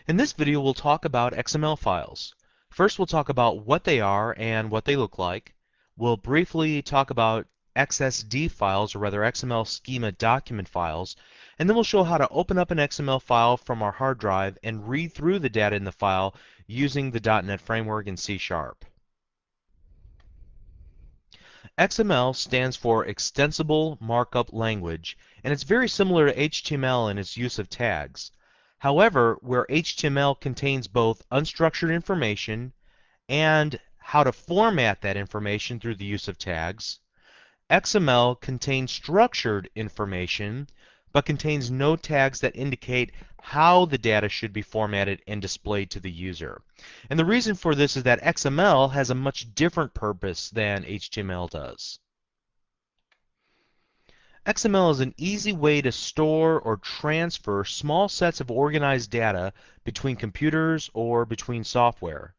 In this video, we'll talk about XML files. First, we'll talk about what they are and what they look like. We'll briefly talk about XSD files, or rather XML schema document files, and then we'll show how to open up an XML file from our hard drive and read through the data in the file using the .NET framework in C#. XML stands for Extensible Markup Language, and it's very similar to HTML in its use of tags. However, where HTML contains both unstructured information and how to format that information through the use of tags, XML contains structured information but contains no tags that indicate how the data should be formatted and displayed to the user. And the reason for this is that XML has a much different purpose than HTML does. XML is an easy way to store or transfer small sets of organized data between computers or between software.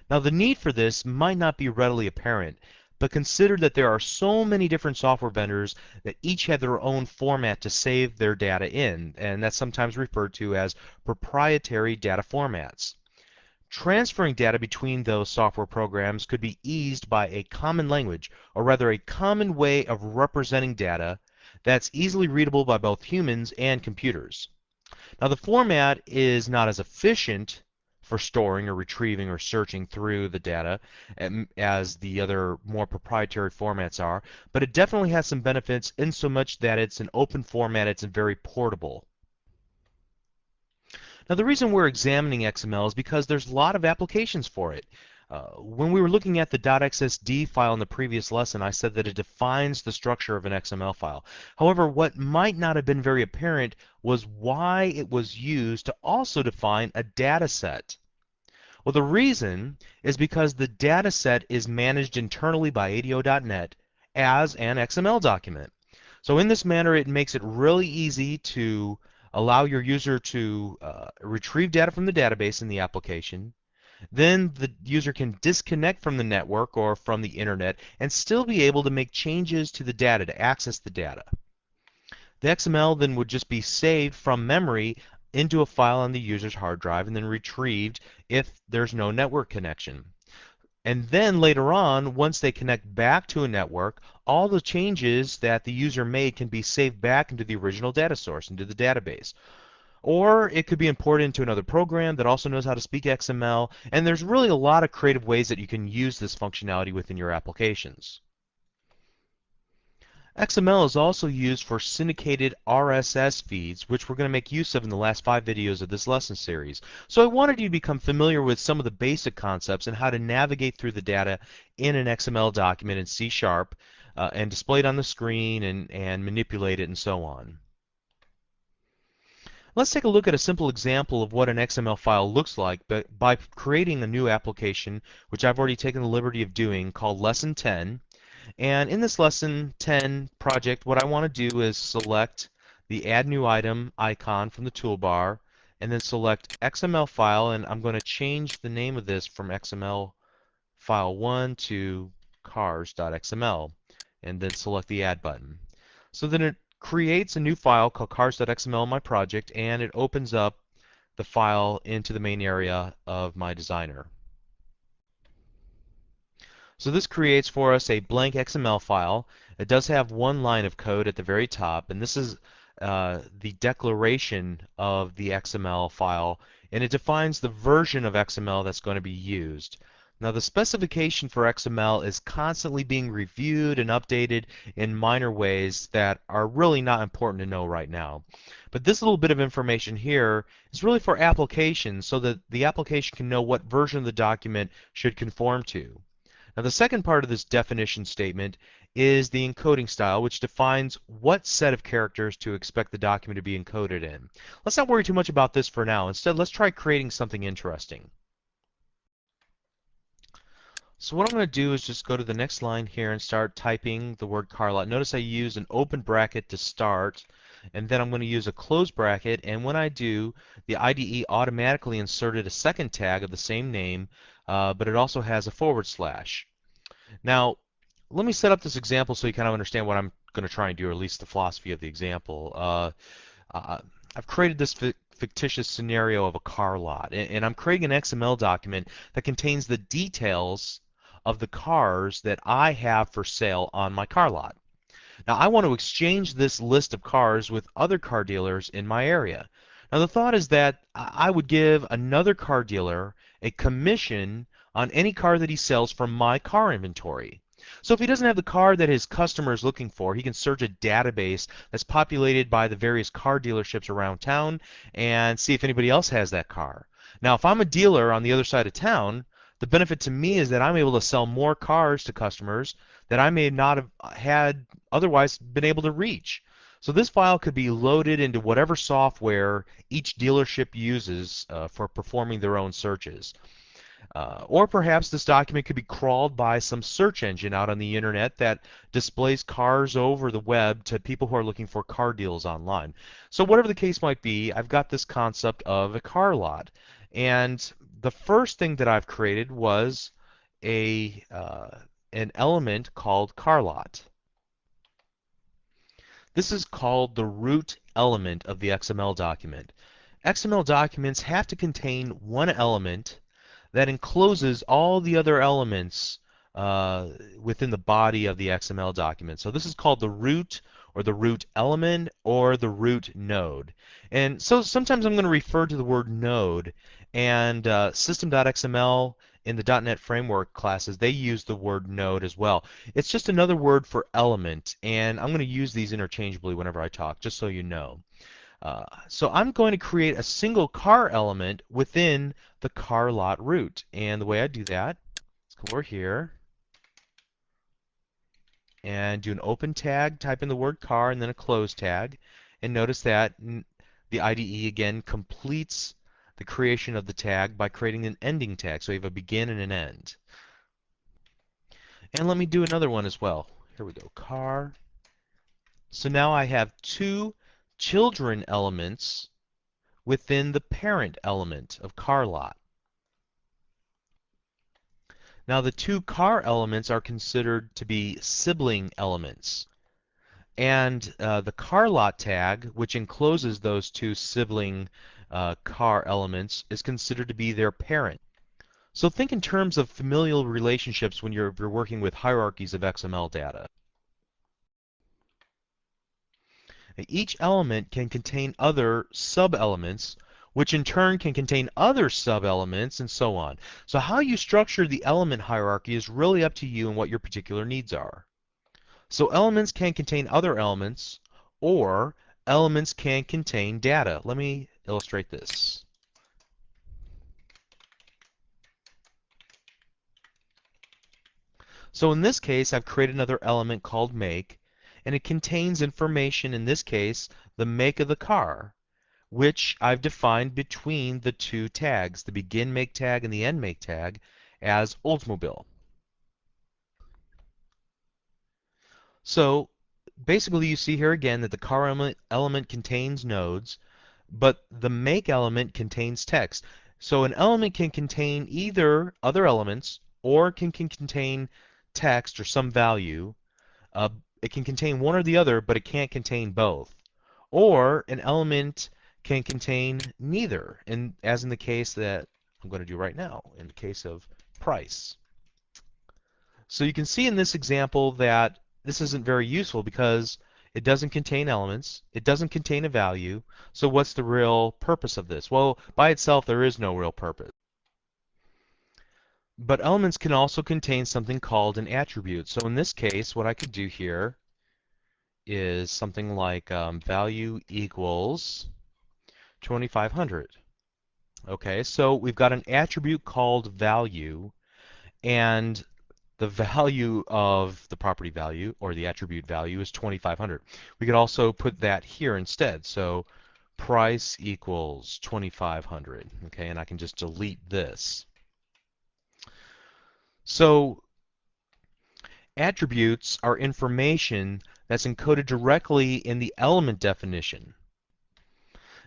Now, the need for this might not be readily apparent, but consider that there are so many different software vendors that each have their own format to save their data in, and that's sometimes referred to as proprietary data formats. Transferring data between those software programs could be eased by a common language, or rather a common way of representing data that's easily readable by both humans and computers. Now, the format is not as efficient for storing or retrieving or searching through the data as the other more proprietary formats are, but it definitely has some benefits in so much that it's an open format, it's very portable. Now, the reason we're examining XML is because there's a lot of applications for it. When we were looking at the .xsd file in the previous lesson, I said that it defines the structure of an XML file. However, what might not have been very apparent was why it was used to also define a data set. Well, the reason is because the data set is managed internally by ADO.NET as an XML document. So in this manner, it makes it really easy to allow your user to retrieve data from the database in the application. Then the user can disconnect from the network or from the internet and still be able to make changes to the data to access the data. The XML then would just be saved from memory into a file on the user's hard drive and then retrieved if there's no network connection. And then later on, once they connect back to a network, all the changes that the user made can be saved back into the original data source, into the database. Or it could be imported into another program that also knows how to speak XML, and there's really a lot of creative ways that you can use this functionality within your applications. XML is also used for syndicated RSS feeds, which we're going to make use of in the last 5 videos of this lesson series. So I wanted you to become familiar with some of the basic concepts and how to navigate through the data in an XML document in C# and display it on the screen and manipulate it and so on. Let's take a look at a simple example of what an XML file looks like by creating a new application, which I've already taken the liberty of doing, called Lesson 10. And in this Lesson 10 project, what I want to do is select the Add New Item icon from the toolbar, and then select XML file, and I'm going to change the name of this from XML file 1 to cars.xml, and then select the Add button. So then it creates a new file called cars.xml in my project, and it opens up the file into the main area of my designer. So this creates for us a blank XML file. It does have one line of code at the very top, and this is the declaration of the XML file, and it defines the version of XML that's going to be used. Now, the specification for XML is constantly being reviewed and updated in minor ways that are really not important to know right now. But this little bit of information here is really for applications so that the application can know what version of the document should conform to. Now, the second part of this definition statement is the encoding style, which defines what set of characters to expect the document to be encoded in. Let's not worry too much about this for now. Instead, let's try creating something interesting. So what I'm going to do is just go to the next line here and start typing the word car lot. Notice I use an open bracket to start, and then I'm going to use a close bracket, and when I do, the IDE automatically inserted a second tag of the same name, but it also has a /. Now, let me set up this example so you kind of understand what I'm going to try and do, or at least the philosophy of the example. I've created this fictitious scenario of a car lot, and I'm creating an XML document that contains the details of the cars that I have for sale on my car lot. Now, I want to exchange this list of cars with other car dealers in my area. Now, the thought is that I would give another car dealer a commission on any car that he sells from my car inventory. So if he doesn't have the car that his customer is looking for, he can search a database that's populated by the various car dealerships around town and see if anybody else has that car. Now, if I'm a dealer on the other side of town, the benefit to me is that I'm able to sell more cars to customers that I may not have had otherwise been able to reach. So this file could be loaded into whatever software each dealership uses for performing their own searches. Or perhaps this document could be crawled by some search engine out on the internet that displays cars over the web to people who are looking for car deals online. So whatever the case might be, I've got this concept of a car lot. And the first thing that I've created was an element called car lot. This is called the root element of the XML document. XML documents have to contain one element that encloses all the other elements within the body of the XML document. So this is called the root, or the root element, or the root node. And so sometimes I'm going to refer to the word node, and system.xml in the .NET Framework classes, they use the word node as well. It's just another word for element, and I'm going to use these interchangeably whenever I talk, just so you know. So I'm going to create a single car element within the car lot root. And the way I do that, let's come over here and do an open tag, type in the word car, and then a close tag. And notice that the IDE again completes the creation of the tag by creating an ending tag. So we have a begin and an end. And let me do another one as well. Here we go, car. So now I have two children elements within the parent element of car lot. Now the two car elements are considered to be sibling elements. And the car lot tag, which encloses those two sibling car elements, is considered to be their parent. So think in terms of familial relationships when you're working with hierarchies of XML data. Each element can contain other sub-elements, which in turn can contain other sub-elements, and so on. So how you structure the element hierarchy is really up to you and what your particular needs are. So elements can contain other elements, or elements can contain data. Let me illustrate this. So in this case, I've created another element called make, and it contains information, in this case, the make of the car, which I've defined between the two tags, the begin make tag and the end make tag, as Oldsmobile. So basically you see here again that the car element contains nodes, but the make element contains text. So an element can contain either other elements or can contain text or some value. It can contain one or the other, but it can't contain both. Or an element can contain neither, as in the case that I'm going to do right now, in the case of price. So you can see in this example that this isn't very useful because it doesn't contain elements, it doesn't contain a value, so what's the real purpose of this? Well, by itself there is no real purpose. But elements can also contain something called an attribute. So in this case, what I could do here is something like value equals 2500. Okay, so we've got an attribute called value, and the value of the property value, or the attribute value, is 2500. We could also put that here instead. So price equals 2500. Okay, and I can just delete this. So attributes are information that's encoded directly in the element definition.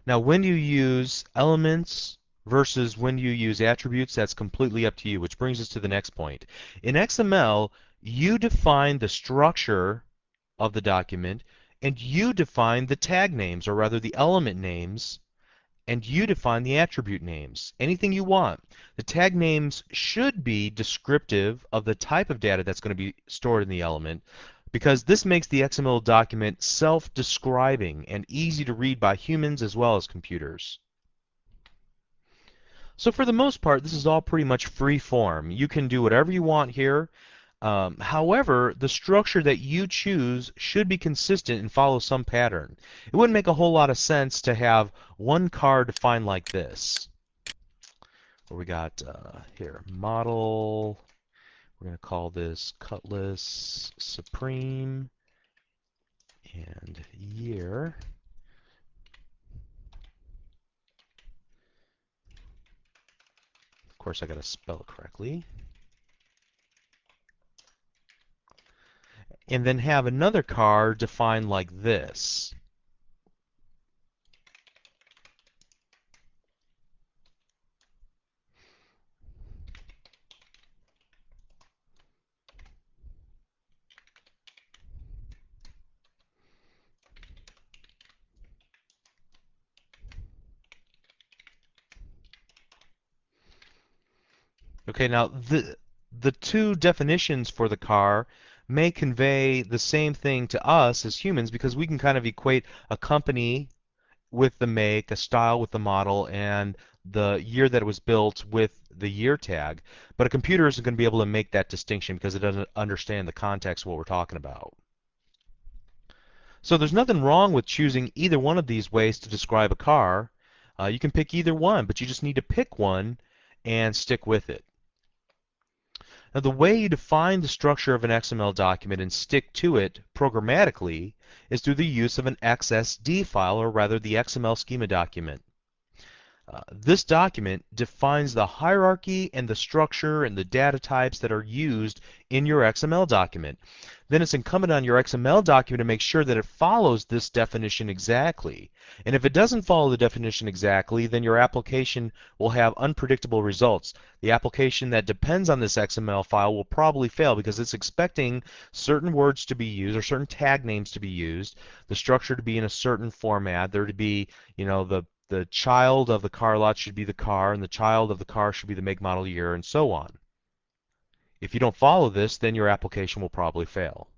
Now, when you use elements versus when you use attributes, that's completely up to you, which brings us to the next point. In XML, you define the structure of the document, and you define the tag names, or rather the element names, and you define the attribute names. Anything you want. The tag names should be descriptive of the type of data that's going to be stored in the element, because this makes the XML document self-describing and easy to read by humans as well as computers. So for the most part, this is all pretty much free form. You can do whatever you want here. However, the structure that you choose should be consistent and follow some pattern. It wouldn't make a whole lot of sense to have one car defined like this. Where we got here, model, we're going to call this Cutlass Supreme, and year. Of course, I got to spell it correctly. And then have another car defined like this. Okay, now the two definitions for the car may convey the same thing to us as humans, because we can kind of equate a company with the make, a style with the model, and the year that it was built with the year tag. But a computer isn't going to be able to make that distinction because it doesn't understand the context of what we're talking about. So there's nothing wrong with choosing either one of these ways to describe a car. You can pick either one, but you just need to pick one and stick with it. Now, the way you define the structure of an XML document and stick to it programmatically is through the use of an XSD file, or rather the XML schema document. This document defines the hierarchy and the structure and the data types that are used in your XML document. Then it's incumbent on your XML document to make sure that it follows this definition exactly. And if it doesn't follow the definition exactly, then your application will have unpredictable results. The application that depends on this XML file will probably fail because it's expecting certain words to be used or certain tag names to be used, the structure to be in a certain format, there to be, the child of the car lot should be the car, and the child of the car should be the make, model, year, and so on. If you don't follow this, then your application will probably fail.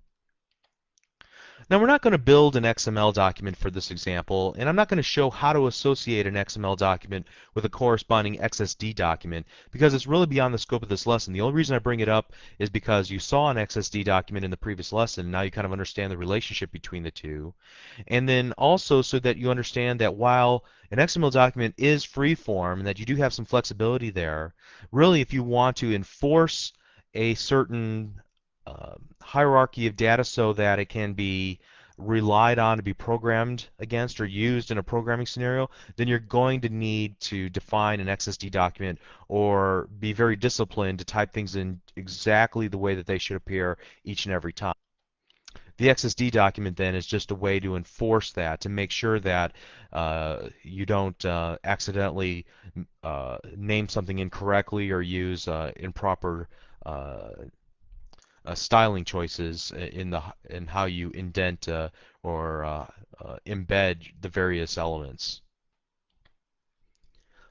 Now, we're not going to build an XML document for this example, and I'm not going to show how to associate an XML document with a corresponding XSD document because it's really beyond the scope of this lesson. The only reason I bring it up is because you saw an XSD document in the previous lesson. Now you kind of understand the relationship between the two. And then also so that you understand that while an XML document is free form and that you do have some flexibility there, really if you want to enforce a certain hierarchy of data so that it can be relied on to be programmed against or used in a programming scenario, then you're going to need to define an XSD document or be very disciplined to type things in exactly the way that they should appear each and every time. The XSD document then is just a way to enforce that, to make sure that you don't accidentally name something incorrectly or use improper styling choices in how you indent or embed the various elements.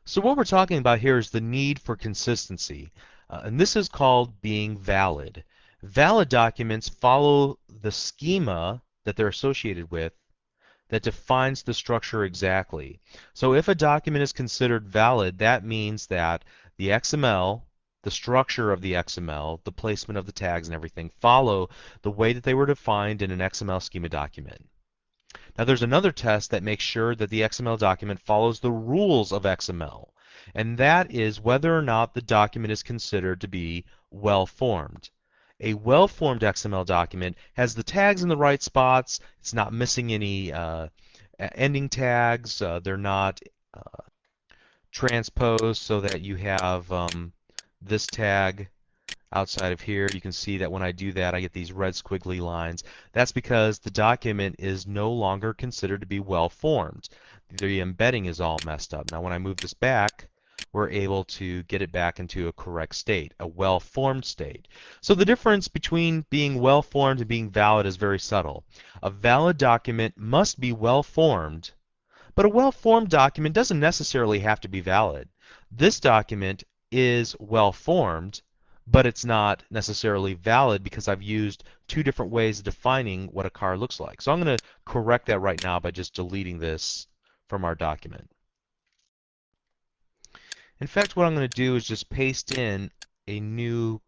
So what we're talking about here is the need for consistency, and this is called being valid. Valid documents follow the schema that they're associated with that defines the structure exactly. So if a document is considered valid, that means that the XML, the structure of the XML, the placement of the tags and everything follow the way that they were defined in an XML schema document. Now there's another test that makes sure that the XML document follows the rules of XML, and that is whether or not the document is considered to be well-formed. A well-formed XML document has the tags in the right spots, it's not missing any ending tags, they're not transposed so that you have this tag outside of here. You can see that when I do that, I get these red squiggly lines. That's because the document is no longer considered to be well formed. The embedding is all messed up. Now when I move this back, we're able to get it back into a correct state, a well-formed state. So the difference between being well-formed and being valid is very subtle. A valid document must be well-formed, But a well-formed document doesn't necessarily have to be valid. This document is well-formed, but it's not necessarily valid because I've used two different ways of defining what a car looks like. So I'm going to correct that right now by just deleting this from our document. In fact, what I'm going to do is just paste in a new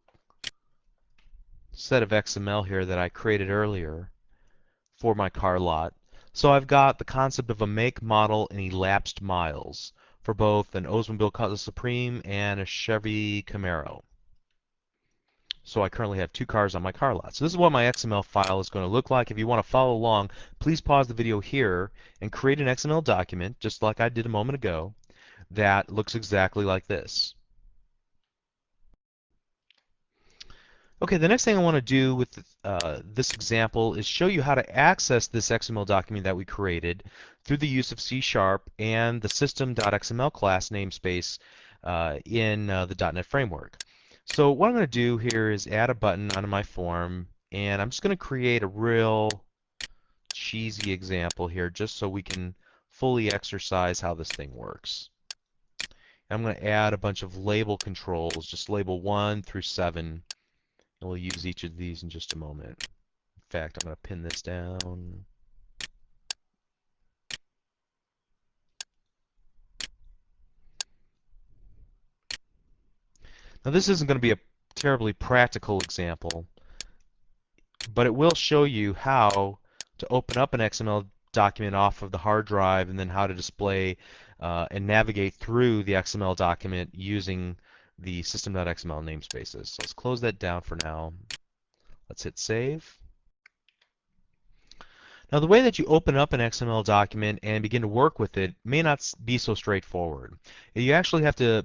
set of XML here that I created earlier for my car lot. So I've got the concept of a make, model, and elapsed miles for both an Oldsmobile Cutlass Supreme and a Chevy Camaro. So I currently have two cars on my car lot. So this is what my XML file is going to look like. If you want to follow along, please pause the video here and create an XML document, just like I did a moment ago, that looks exactly like this. Okay, the next thing I want to do with this example is show you how to access this XML document that we created through the use of C# and the system.xml class namespace in the .NET framework. So what I'm going to do here is add a button onto my form, and I'm just going to create a real cheesy example here just so we can fully exercise how this thing works. I'm going to add a bunch of label controls, just label 1 through 7. And we'll use each of these in just a moment. In fact, I'm going to pin this down. Now this isn't going to be a terribly practical example, but it will show you how to open up an XML document off of the hard drive and then how to display and navigate through the XML document using the system.xml namespaces. So let's close that down for now. Let's hit save. Now the way that you open up an XML document and begin to work with it may not be so straightforward. You actually have to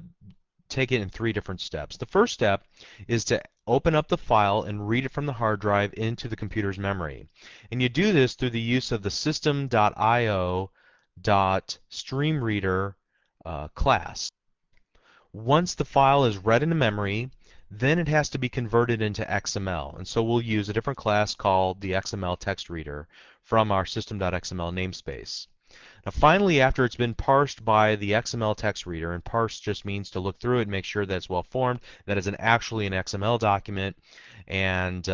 take it in 3 different steps. The first step is to open up the file and read it from the hard drive into the computer's memory. And you do this through the use of the system.io.streamReader class. Once the file is read into memory, then it has to be converted into XML. And so we'll use a different class called the XML text reader from our system.xml namespace. Now finally, after it's been parsed by the XML text reader, and parse just means to look through it and make sure that it's well formed, that is actually an XML document, and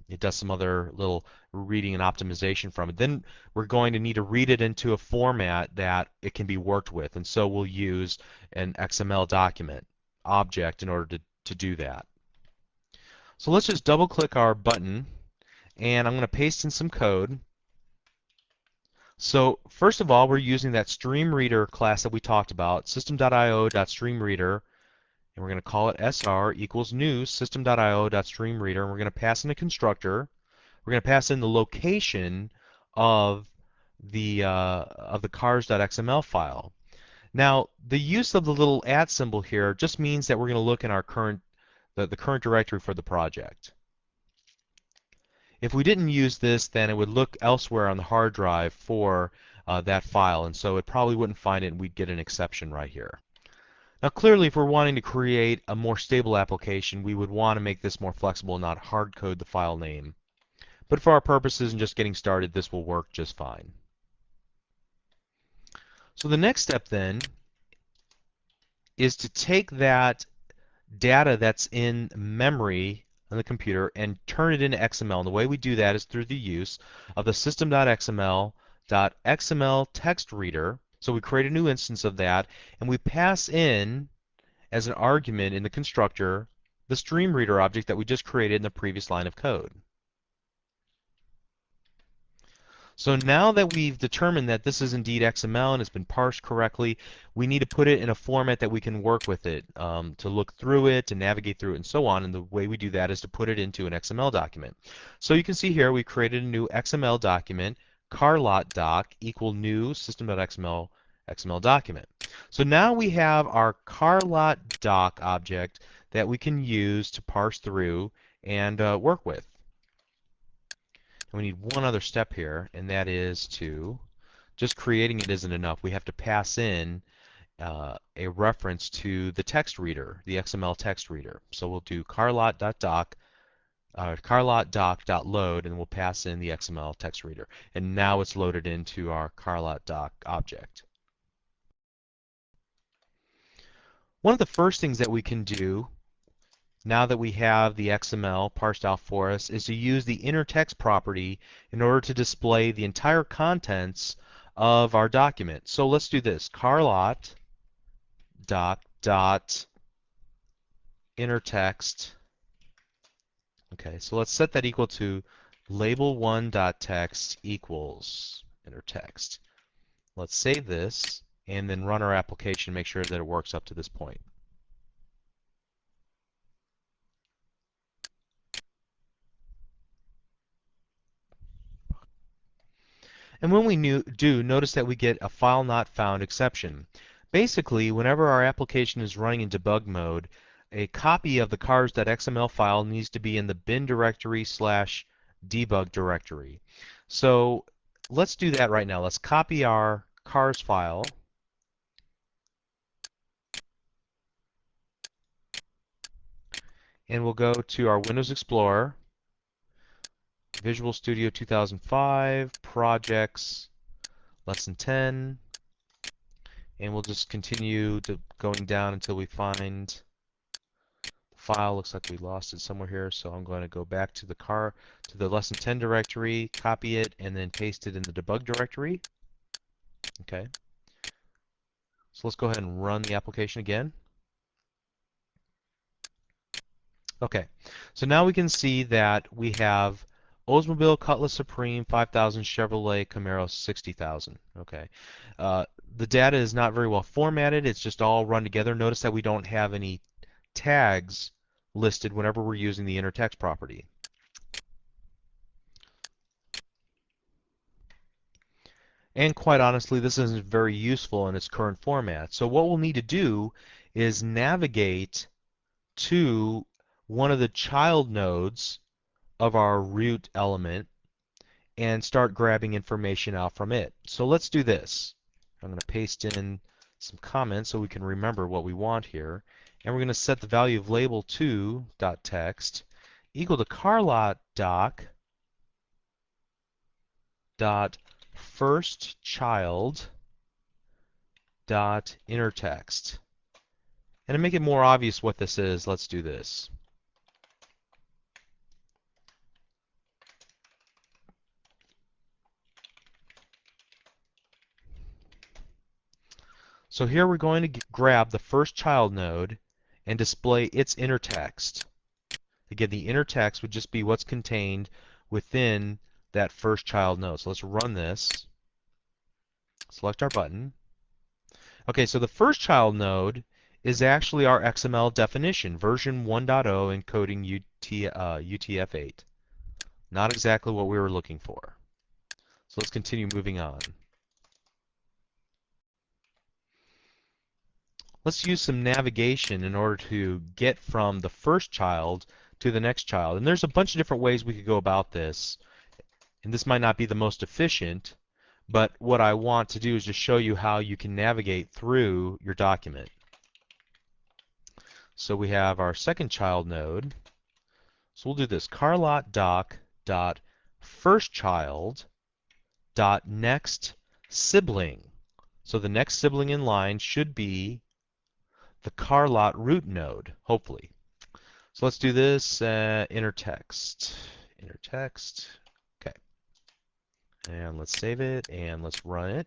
it does some other little reading and optimization from it. Then we're going to need to read it into a format that it can be worked with, and so we'll use an XML document object in order to do that. So let's just double click our button, and I'm going to paste in some code. So first of all, we're using that StreamReader class that we talked about, system.io.streamReader, and we're going to call it sr equals new system.io.streamReader, and we're going to pass in a constructor. We're going to pass in the location of the cars.xml file. Now, the use of the little @ symbol here just means that we're going to look in our current the current directory for the project. If we didn't use this, then it would look elsewhere on the hard drive for that file, and so it probably wouldn't find it, and we'd get an exception right here. Now clearly, if we're wanting to create a more stable application, we would want to make this more flexible and not hard code the file name. But for our purposes and just getting started, this will work just fine. So the next step then is to take that data that's in memory on the computer and turn it into XML. And the way we do that is through the use of the system.xml.xml text reader. So we create a new instance of that, and we pass in as an argument in the constructor the stream reader object that we just created in the previous line of code. So now that we've determined that this is indeed XML and it's been parsed correctly, we need to put it in a format that we can work with it, to look through it, to navigate through it, and so on. And the way we do that is to put it into an XML document. So you can see here we created a new XML document, carlotdoc equal new system.xml XML document. So now we have our carlotdoc object that we can use to parse through and work with. And we need one other step here, and that is to just creating it isn't enough. We have to pass in a reference to the text reader, the XML text reader. So we'll do carlot.doc, carlot.doc.load, and we'll pass in the XML text reader. And now it's loaded into our carlot.doc object. One of the first things that we can do now that we have the XML parsed out for us is to use the inner text property in order to display the entire contents of our document. So let's do this. Carlot dot inner text. Okay, so let's set that equal to label1.text equals inner text. Let's save this and then run our application and make sure that it works up to this point. And when we do, notice that we get a file not found exception. Basically, whenever our application is running in debug mode, a copy of the cars.xml file needs to be in the bin directory / debug directory. So let's do that right now. Let's copy our cars file. And we'll go to our Windows Explorer, Visual Studio 2005, Projects, Lesson 10, and we'll just continue going down until we find the file. Looks like we lost it somewhere here, so I'm going to go back to the Lesson 10 directory, copy it, and then paste it in the debug directory. Okay. So let's go ahead and run the application again. Okay, so now we can see that we have Oldsmobile Cutlass Supreme 5000 Chevrolet Camaro 60,000. Okay, the data is not very well formatted. It's just all run together. Notice that we don't have any tags listed whenever we're using the inner text property. And quite honestly, this isn't very useful in its current format. So what we'll need to do is navigate to one of the child nodes of our root element and start grabbing information out from it. So let's do this. I'm going to paste in some comments so we can remember what we want here. And we're going to set the value of label2.text equal to carlot.firstchild.innerText. And to make it more obvious what this is, let's do this. So here we're going to grab the first child node and display its inner text. Again, the inner text would just be what's contained within that first child node. So let's run this. Select our button. Okay, so the first child node is actually our XML definition, version 1.0 encoding UTF-8. Not exactly what we were looking for. So let's continue moving on. Let's use some navigation in order to get from the first child to the next child. And there's a bunch of different ways we could go about this. And this might not be the most efficient, but what I want to do is just show you how you can navigate through your document. So we have our second child node. So we'll do this, carlot.firstchild.nextSibling. So the next sibling in line should be the carlot root node, hopefully. So let's do this, inner text. Okay. And let's save it, and let's run it.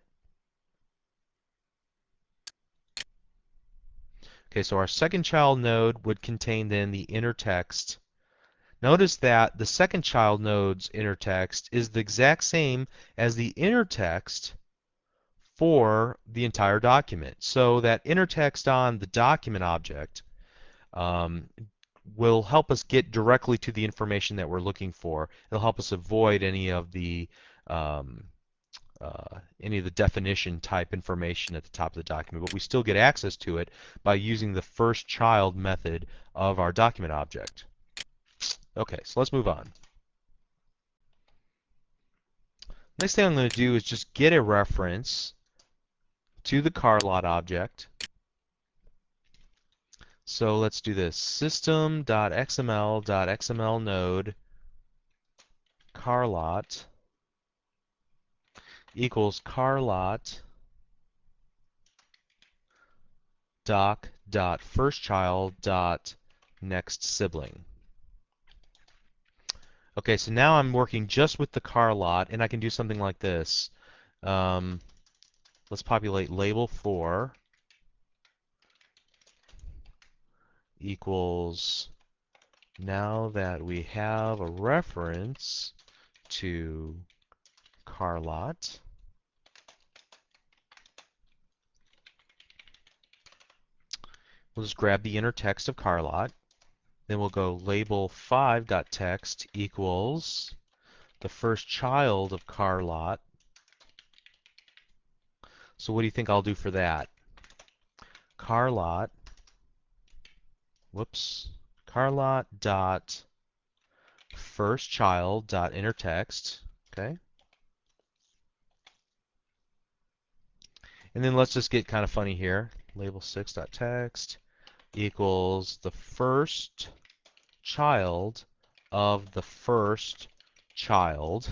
Okay, so our second child node would contain then the inner text. Notice that the second child node's inner text is the exact same as the inner text for the entire document. So that inner text on the document object will help us get directly to the information that we're looking for. It'll help us avoid any of the definition type information at the top of the document, but we still get access to it by using the first child method of our document object. Okay, so let's move on. Next thing I'm going to do is just get a reference to the carlot object. So let's do this. System.xml.xml node carlot equals carlot dot first child dot next sibling. Okay, so now I'm working just with the car lot, and I can do something like this. Um, let's populate label 4 equals, now that we have a reference to car lot, we'll just grab the inner text of car lot. Then we'll go label 5.text equals the first child of car lot. So what do you think I'll do for that? Car lot, whoops, car lot dot first child dot inner text, okay? And then let's just get kind of funny here. Label 6.text equals the first child of the first child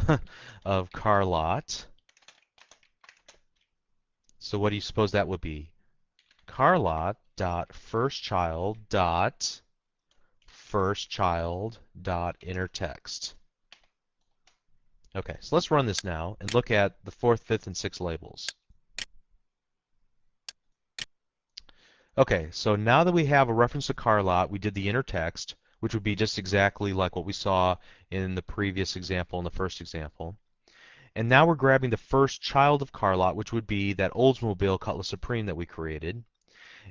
of car lot. So what do you suppose that would be? Car lot dot first child dot first child dot inner text. Okay, so let's run this now and look at the 4th, 5th, and 6th labels. Okay, so now that we have a reference to car lot, we did the inner text, which would be just exactly like what we saw in the previous example and the first example. And now we're grabbing the first child of car lot, which would be that Oldsmobile Cutlass Supreme that we created.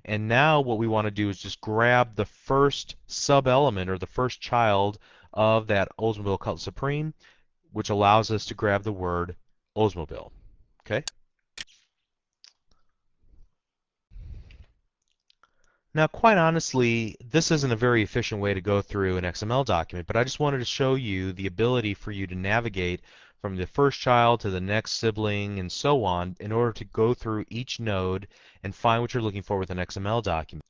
And now what we want to do is just grab the first sub-element or the first child of that Oldsmobile Cutlass Supreme, which allows us to grab the word Oldsmobile. Okay? Now, quite honestly, this isn't a very efficient way to go through an XML document, but I just wanted to show you the ability for you to navigate from the first child to the next sibling and so on in order to go through each node and find what you're looking for with an XML document.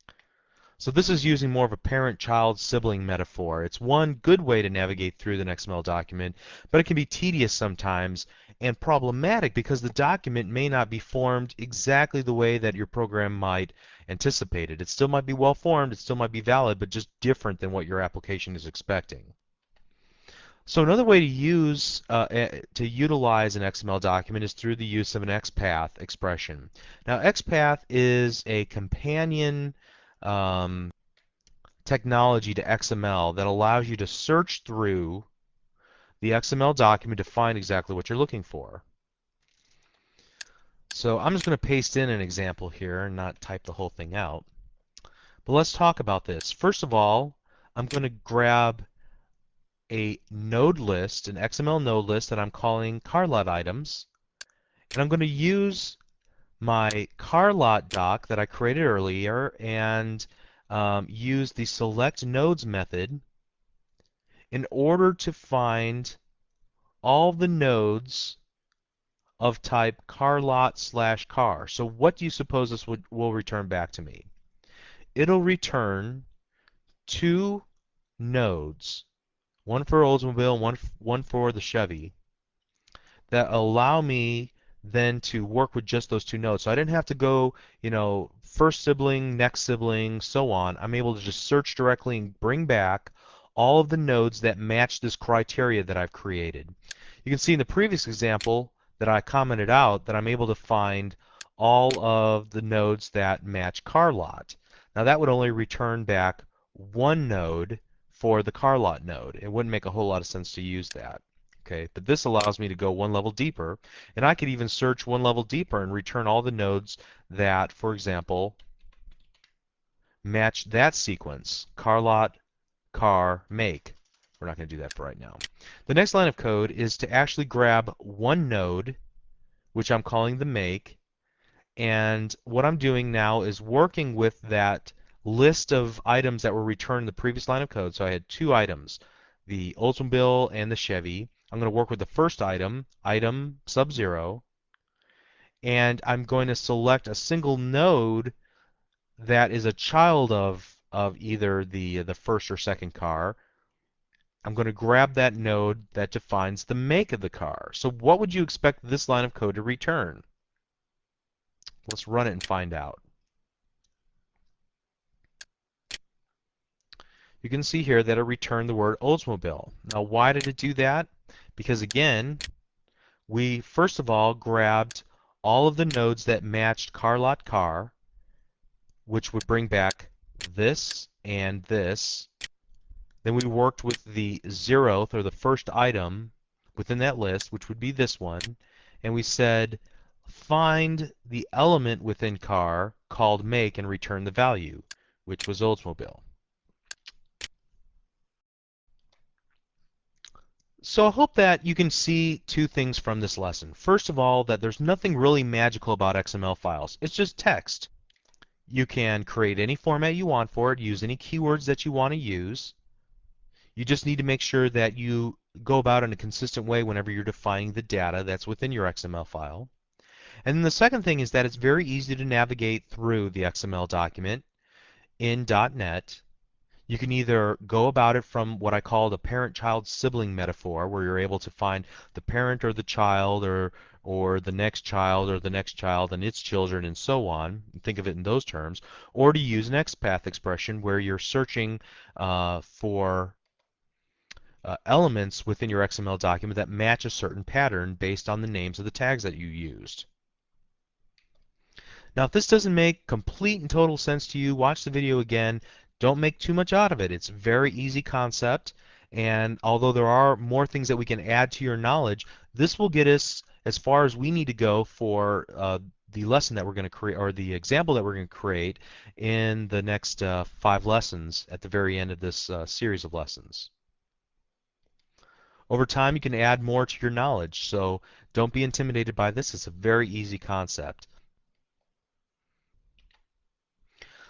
So this is using more of a parent-child sibling metaphor. It's one good way to navigate through the XML document, but it can be tedious sometimes and problematic because the document may not be formed exactly the way that your program might anticipate it. It still might be well formed, it still might be valid, but just different than what your application is expecting. So another way to utilize an XML document is through the use of an XPath expression. Now XPath is a companion technology to XML that allows you to search through the XML document to find exactly what you're looking for. So I'm just going to paste in an example here and not type the whole thing out. But let's talk about this. First of all, I'm going to grab a node list, an XML node list that I'm calling car lot items. And I'm going to use my car lot doc that I created earlier and use the select nodes method in order to find all the nodes of type car lot slash car. So what do you suppose this will return back to me? It'll return 2 nodes, one for Oldsmobile, one for the Chevy, that allow me then to work with just those 2 nodes. So I didn't have to go, first sibling, next sibling, so on. I'm able to just search directly and bring back all of the nodes that match this criteria that I've created. You can see in the previous example that I commented out that I'm able to find all of the nodes that match car lot. Now that would only return back 1 node for the car lot node. It wouldn't make a whole lot of sense to use that. Okay, but this allows me to go 1 level deeper, and I could even search 1 level deeper and return all the nodes that, for example, match that sequence, car lot, car, make. We're not going to do that for right now. The next line of code is to actually grab 1 node, which I'm calling the make, and what I'm doing now is working with that list of items that were returned in the previous line of code. So I had 2 items, the Oldsmobile and the Chevy. I'm going to work with the first item, item sub-0, and I'm going to select a single node that is a child of either the first or second car. I'm going to grab that node that defines the make of the car. So what would you expect this line of code to return? Let's run it and find out. you can see here that it returned the word Oldsmobile. Now, why did it do that? Because again, we first of all grabbed all of the nodes that matched car lot car, which would bring back this and this. Then we worked with the 0th or the first item within that list, which would be this one, and we said find the element within car called make and return the value, which was Oldsmobile. So I hope that you can see two things from this lesson. First of all, that there's nothing really magical about XML files. It's just text. You can create any format you want for it, use any keywords that you want to use. You just need to make sure that you go about it in a consistent way whenever you're defining the data that's within your XML file. And then the second thing is that it's very easy to navigate through the XML document in .NET. You can either go about it from what I call the parent-child sibling metaphor, where you're able to find the parent or the child or the next child or the next child and its children and so on. Think of it in those terms. Or to use an XPath expression where you're searching for elements within your XML document that match a certain pattern based on the names of the tags that you used. Now, if this doesn't make complete and total sense to you, watch the video again. Don't make too much out of it. It's a very easy concept, and although there are more things that we can add to your knowledge, this will get us as far as we need to go for the lesson that we're going to create, or the example that we're going to create in the next 5 lessons at the very end of this series of lessons. Over time, you can add more to your knowledge, so don't be intimidated by this. It's a very easy concept.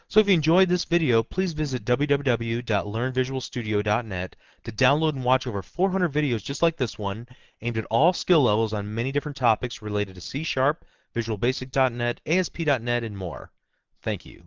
So if you enjoyed this video, please visit www.learnvisualstudio.net to download and watch over 400 videos just like this one, aimed at all skill levels on many different topics related to C#, Visual Basic.net, ASP.NET, and more. Thank you.